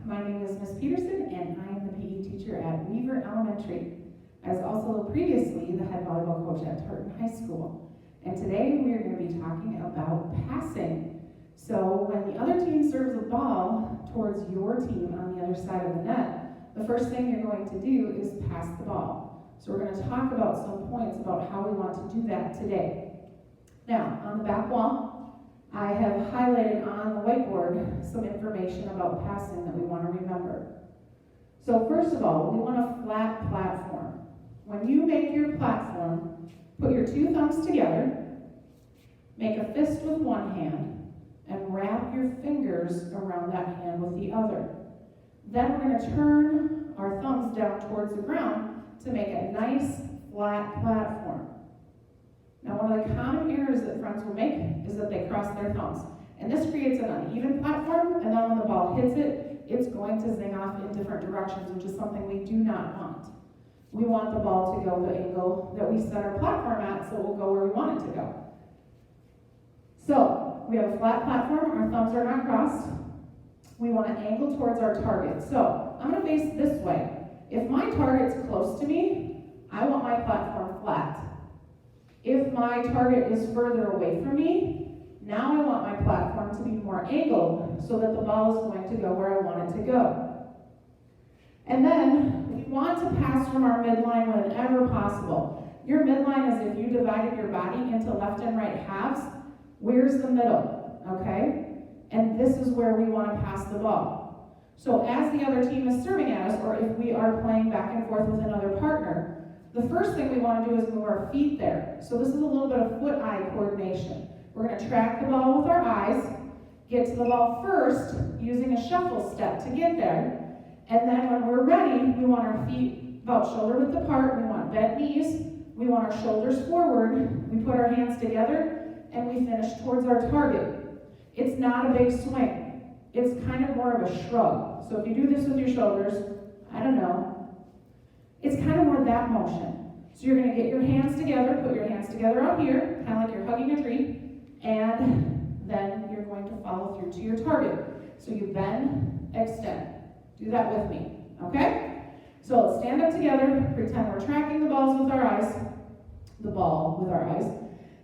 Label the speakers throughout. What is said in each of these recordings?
Speaker 1: My name is Miss Peterson, and I am the PE teacher at Weaver Elementary. I was also previously the head volleyball coach at Tartan High School. And today we are going to be talking about passing. So when the other team serves a ball towards your team on the other side of the net, the first thing you're going to do is pass the ball. So we're going to talk about some points about how we want to do that today. Now, on the back wall, I have highlighted on the whiteboard some information about passing that we want to remember. So first of all, we want a flat platform. When you make your platform, put your two thumbs together, make a fist with one hand, and wrap your fingers around that hand with the other. Then we're going to turn our thumbs down towards the ground to make a nice flat platform. Now, one of the common errors that friends will make is that they cross their thumbs. And this creates an uneven platform, and then when the ball hits it, it's going to zing off in different directions, which is something we do not want. We want the ball to go the angle that we set our platform at, so it will go where we want it to go. So, we have a flat platform, our thumbs are not crossed. We want to angle towards our target. So, I'm going to face this way. If my target's close to me, I want my platform flat. If my target is further away from me, now I want my platform to be more angled so that the ball is going to go where I want it to go. And then we want to pass from our midline whenever possible. Your midline is if you divided your body into left and right halves. Where's the middle? Okay? And this is where we want to pass the ball. So as the other team is serving at us, or if we are playing back and forth with another partner, the first thing we want to do is move our feet there. So this is a little bit of foot-eye coordination. We're going to track the ball with our eyes, get to the ball first using a shuffle step to get there, and then when we're ready, we want our feet about shoulder width apart, we want bent knees, we want our shoulders forward, we put our hands together, and we finish towards our target. It's not a big swing. It's kind of more of a shrug. So if you do this with your shoulders, I don't know, it's kind of more that motion. So you're going to get your hands together, put your hands together out here, kind of like you're hugging a tree, and then you're going to follow through to your target. So you bend, extend. Do that with me, okay? So let's stand up together, pretend we're tracking the ball with our eyes,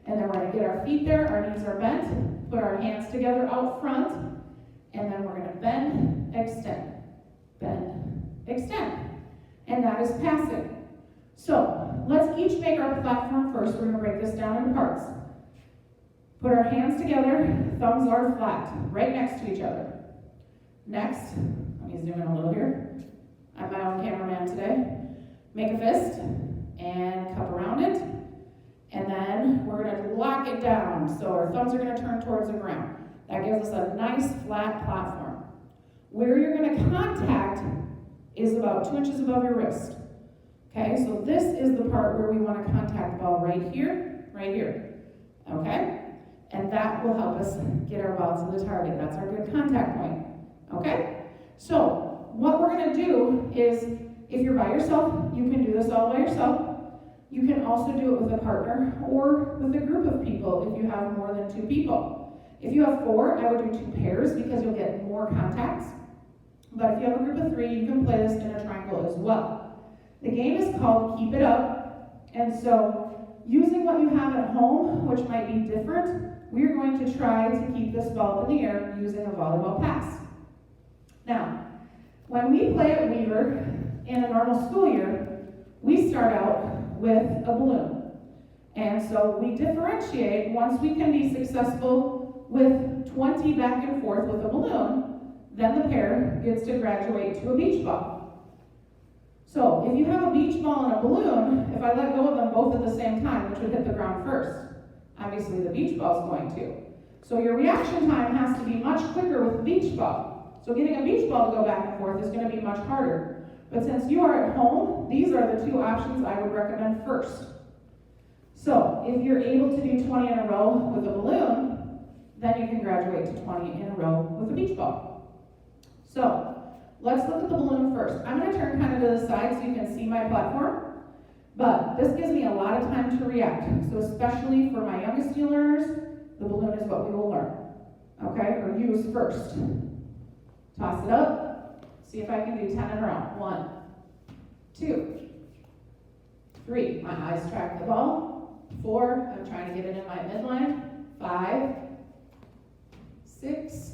Speaker 1: and then we're going to get our feet there, our knees are bent, put our hands together out front, and then we're going to bend, extend, and that is passing. So let's each make our platform first. We're going to break this down into parts. Put our hands together, thumbs are flat, right next to each other. Next, let me zoom in a little here. I'm my own cameraman today. Make a fist and cup around it. And then we're going to lock it down. So our thumbs are going to turn towards the ground. That gives us a nice flat platform. Where you're going to contact is about 2 inches above your wrist. Okay, so this is the part where we want to contact the ball right here. Okay? And that will help us get our ball to the target. That's our good contact point. Okay? So, what we're going to do is, if you're by yourself, you can do this all by yourself. You can also do it with a partner or with a group of people if you have more than 2 people. If you have 4, I would do 2 pairs because you'll get more contacts. But if you have a group of 3, you can play this in a triangle as well. The game is called Keep It Up, and so using what you have at home, which might be different, we're going to try to keep this ball in the air using a volleyball pass. Now, when we play at Weaver in a normal school year, we start out with a balloon. And so we differentiate once we can be successful with 20 back and forth with a balloon. Then the pair gets to graduate to a beach ball. So if you have a beach ball and a balloon, if I let go of them both at the same time, which would hit the ground first? Obviously the beach ball is going to. So your reaction time has to be much quicker with the beach ball. So getting a beach ball to go back and forth is going to be much harder. But since you are at home, these are the 2 options I would recommend first. So if you're able to do 20 in a row with a balloon, then you can graduate to 20 in a row with a beach ball. So, let's look at the balloon first. I'm going to turn kind of to the side so you can see my platform, but this gives me a lot of time to react. So especially for my youngest learners, the balloon is what we will learn, okay, or use first. Toss it up, See if I can do 10 in a row. 1, 2, 3. My eyes track the ball. 4, I'm trying to get it in my midline. 5, 6,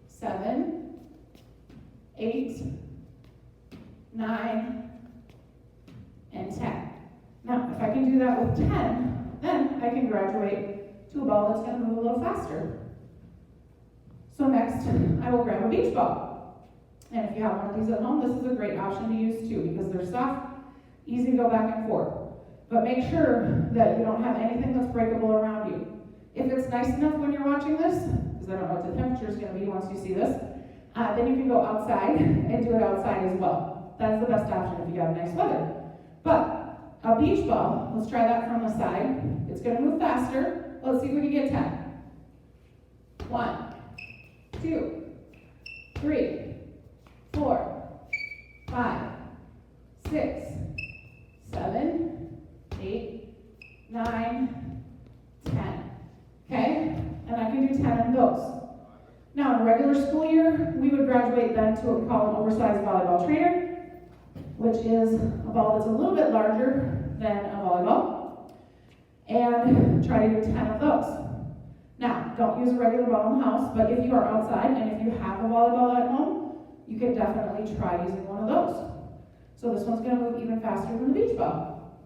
Speaker 1: 7, 8, 9, and 10. Now, if I can do that with 10, then I can graduate to a ball that's going to move a little faster. So next, I will grab a beach ball. And if you have one of these at home, this is a great option to use too, because they're soft, easy to go back and forth. But make sure that you don't have anything that's breakable around you. If it's nice enough when you're watching this, because I don't know what the temperature is going to be once you see this, then you can go outside and do it outside as well. That's the best option if you have nice weather. But a beach ball, let's try that from the side. It's going to move faster. Let's see if we can get 10. 1, 2, 3, 4, 5, 6, 7, 8, 9, 10. Okay? And I can do 10 of those. Now, in a regular school year, we would graduate then to what we call an oversized volleyball trainer, which is a ball that's a little bit larger than a volleyball, and try to do 10 of those. Now, don't use a regular ball in the house, but if you are outside and if you have a volleyball at home, you can definitely try using one of those. So this one's going to move even faster than the beach ball.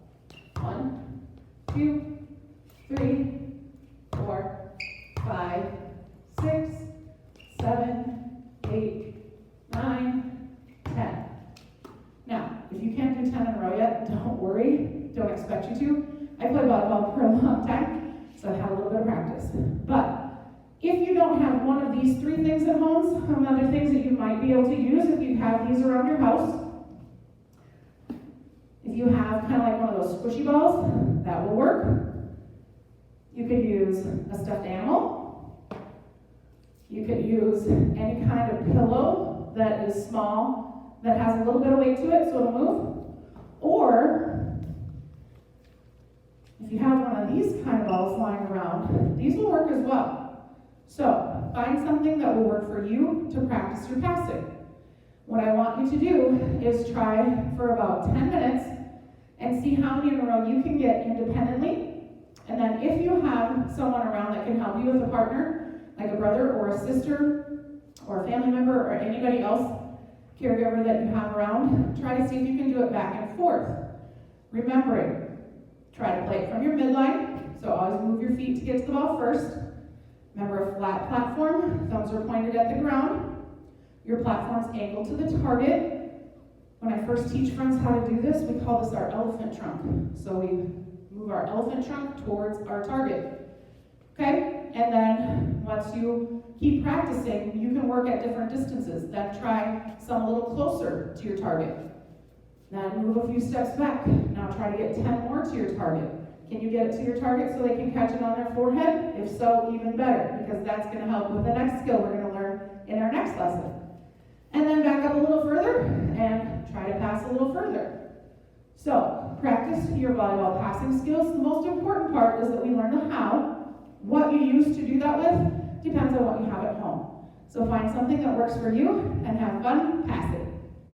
Speaker 1: 1, 2, 3, 4, 5, 6, 7, 8, 9, 10. Now, if you can't do 10 in a row yet, don't worry. Don't expect you to. I played volleyball for a long time, so I had a little bit of practice. But if you don't have one of these 3 things at home, some other things that you might be able to use if you have these around your house. If you have kind of like one of those squishy balls, that will work. You could use a stuffed animal. You could use any kind of pillow that is small, that has a little bit of weight to it so it'll move. Or, if you have one of these kind of balls lying around, these will work as well. So, find something that will work for you to practice your passing. What I want you to do is try for about 10 minutes and see how many in a row you can get independently. And then if you have someone around that can help you with a partner, like a brother or a sister or a family member or anybody else, caregiver that you have around, try to see if you can do it back and forth. Remembering, try to play it from your midline, so always move your feet to get to the ball first. Remember, a flat platform, thumbs are pointed at the ground. Your platform's angled to the target. When I first teach friends how to do this, we call this our elephant trunk. So we move our elephant trunk towards our target. Okay? And then once you keep practicing, you can work at different distances. Then try some a little closer to your target. Then move a few steps back. Now try to get 10 more to your target. Can you get it to your target so they can catch it on their forehead? If so, even better, because that's going to help with the next skill we're going to learn in our next lesson. And then back up a little further and try to pass a little further. So, practice your volleyball passing skills. The most important part is that we learn the how. What you use to do that with depends on what you have at home. So find something that works for you and have fun passing.